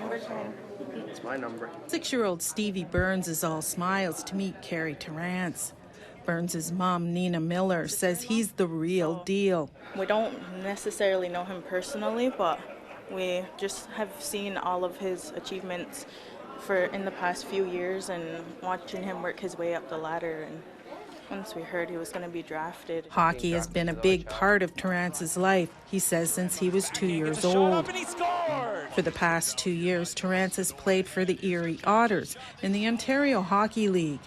number 10. It's my number. 6-year-old Stevie Burns is all smiles to meet Carey Terrance. Burns' mom, Nina Miller, says he's the real deal. We don't necessarily know him personally, but we just have seen all of his achievements in the past few years and watching him work his way up the ladder. And once we heard he was going to be drafted. Hockey has been a big part of Terrance's life, he says, since he was 2 years old. For the past 2 years, Terrance has played for the Erie Otters in the Ontario Hockey League.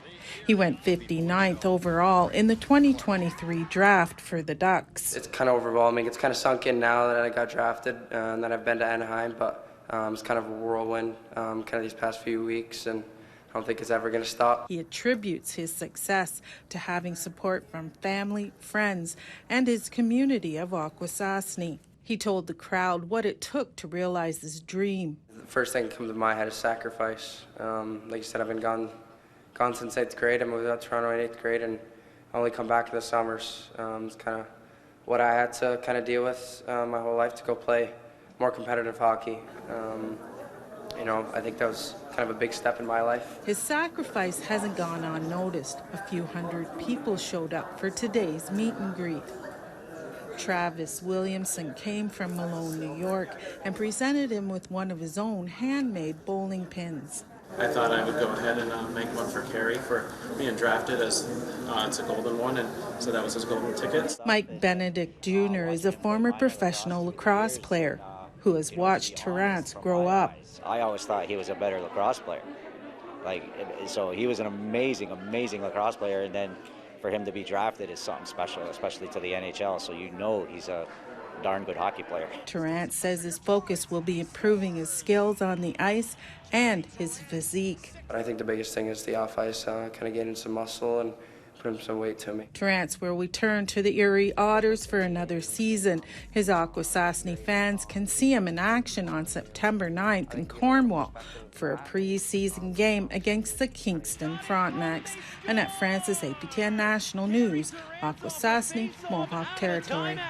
He went 59th overall in the 2023 draft for the Ducks. It's kind of overwhelming. It's kind of sunk in now that I got drafted and that I've been to Anaheim, but it's kind of a whirlwind kind of these past few weeks, and I don't think it's ever going to stop. He attributes his success to having support from family, friends, and his community of Akwesasne. He told the crowd what it took to realize his dream. The first thing that comes to my head is sacrifice. Like you said, I've been gone since 8th grade. I moved out to Toronto in 8th grade and I only come back in the summers. It's kind of what I had to kind of deal with my whole life to go play more competitive hockey. I think that was kind of a big step in my life. His sacrifice hasn't gone unnoticed. A few hundred people showed up for today's meet and greet. Travis Williamson came from Malone, New York, and presented him with one of his own handmade bowling pins. I thought I would go ahead and make one for Carey for being drafted, as it's a golden one, and so that was his golden ticket. Mike Benedict Jr. is a former professional lacrosse player who has watched Terrance grow up. I always thought he was a better lacrosse player. So he was an amazing lacrosse player, and then for him to be drafted is something special, especially to the NHL, so he's a darn good hockey player. Terrance says his focus will be improving his skills on the ice and his physique. But I think the biggest thing is the off-ice, kind of gaining some muscle and putting some weight to me. Terrance will return to the Erie Otters for another season. His Akwesasne fans can see him in action on September 9th in Cornwall for a pre-season game against the Kingston Frontenacs. Annette Francis, APTN National News, Akwesasne, Mohawk Territory.